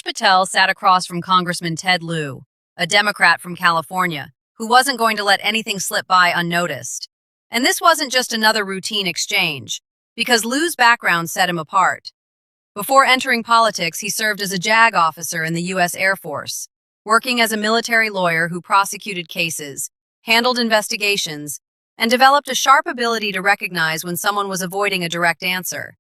Patel sat across from Congressman Ted Lieu, a Democrat from California, who wasn't going to let anything slip by unnoticed. And this wasn't just another routine exchange, because Lieu's background set him apart. Before entering politics, he served as a JAG officer in the U.S. Air Force, working as a military lawyer who prosecuted cases, handled investigations, and developed a sharp ability to recognize when someone was avoiding a direct answer.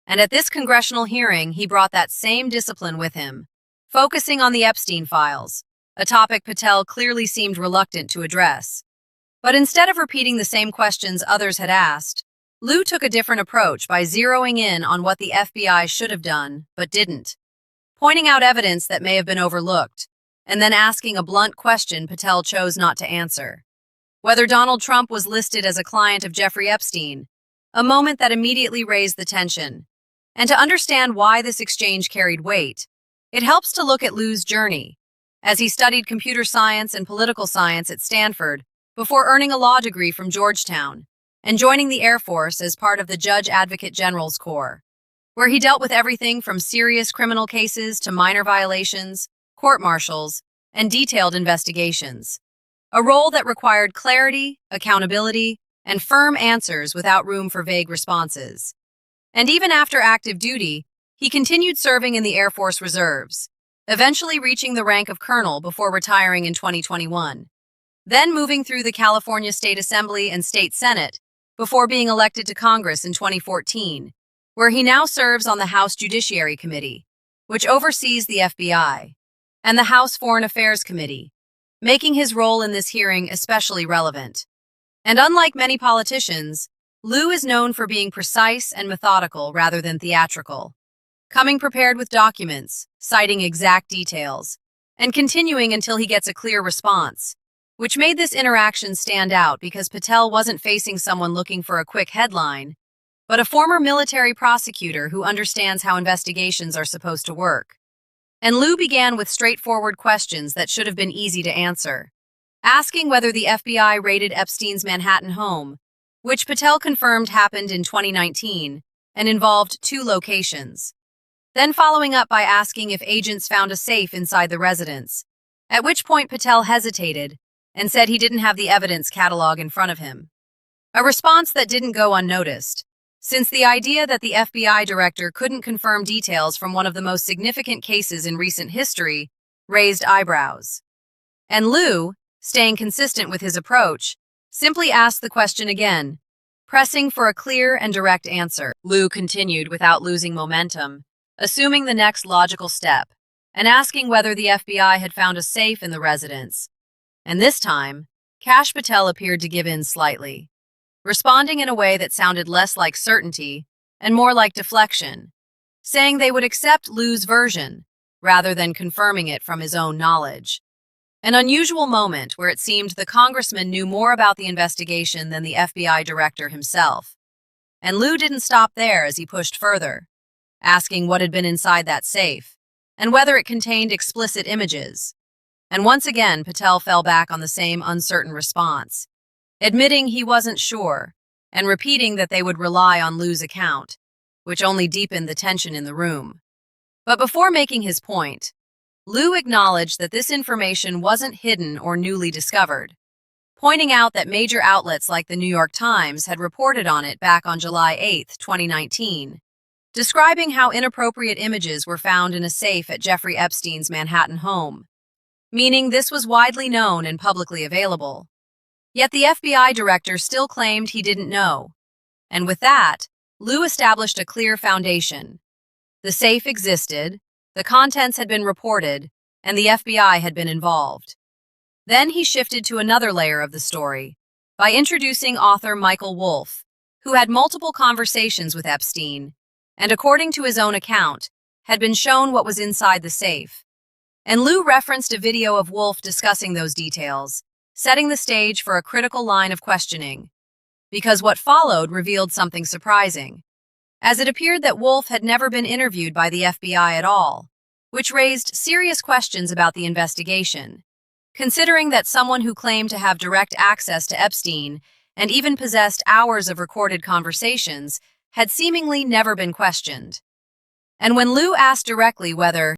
And at this congressional hearing, he brought that same discipline with him, focusing on the Epstein files, a topic Patel clearly seemed reluctant to address. But instead of repeating the same questions others had asked, Lieu took a different approach by zeroing in on what the FBI should have done, but didn't, pointing out evidence that may have been overlooked, and then asking a blunt question Patel chose not to answer: whether Donald Trump was listed as a client of Jeffrey Epstein, a moment that immediately raised the tension. And to understand why this exchange carried weight, it helps to look at Lieu's journey, as he studied computer science and political science at Stanford before earning a law degree from Georgetown and joining the Air Force as part of the Judge Advocate General's Corps, where he dealt with everything from serious criminal cases to minor violations, court-martials, and detailed investigations. A role that required clarity, accountability, and firm answers without room for vague responses. And even after active duty, he continued serving in the Air Force Reserves, eventually reaching the rank of colonel before retiring in 2021, then moving through the California State Assembly and State Senate before being elected to Congress in 2014, where he now serves on the House Judiciary Committee, which oversees the FBI, and the House Foreign Affairs Committee, making his role in this hearing especially relevant. And unlike many politicians, Lieu is known for being precise and methodical rather than theatrical, coming prepared with documents, citing exact details, and continuing until he gets a clear response, which made this interaction stand out because Patel wasn't facing someone looking for a quick headline, but a former military prosecutor who understands how investigations are supposed to work. And Lieu began with straightforward questions that should have been easy to answer, asking whether the FBI raided Epstein's Manhattan home, which Patel confirmed happened in 2019 and involved 2 locations. Then following up by asking if agents found a safe inside the residence, at which point Patel hesitated and said he didn't have the evidence catalog in front of him. A response that didn't go unnoticed, since the idea that the FBI director couldn't confirm details from one of the most significant cases in recent history raised eyebrows. And Lieu, staying consistent with his approach, simply asked the question again, pressing for a clear and direct answer. Lieu continued without losing momentum, assuming the next logical step, and asking whether the FBI had found a safe in the residence. And this time, Kash Patel appeared to give in slightly, responding in a way that sounded less like certainty and more like deflection, saying they would accept Lieu's version rather than confirming it from his own knowledge. An unusual moment where it seemed the congressman knew more about the investigation than the FBI director himself. And Lieu didn't stop there as he pushed further, asking what had been inside that safe and whether it contained explicit images. And once again, Patel fell back on the same uncertain response, admitting he wasn't sure and repeating that they would rely on Lieu's account, which only deepened the tension in the room. But before making his point, Lieu acknowledged that this information wasn't hidden or newly discovered, pointing out that major outlets like the New York Times had reported on it back on July 8, 2019, describing how inappropriate images were found in a safe at Jeffrey Epstein's Manhattan home, meaning this was widely known and publicly available. Yet the FBI director still claimed he didn't know. And with that, Lieu established a clear foundation. The safe existed, the contents had been reported, and the FBI had been involved. Then he shifted to another layer of the story by introducing author Michael Wolff, who had multiple conversations with Epstein, and according to his own account, had been shown what was inside the safe. And Lieu referenced a video of Wolff discussing those details, setting the stage for a critical line of questioning, because what followed revealed something surprising, as it appeared that Wolff had never been interviewed by the FBI at all, which raised serious questions about the investigation, considering that someone who claimed to have direct access to Epstein and even possessed hours of recorded conversations had seemingly never been questioned. And when Lieu asked directly whether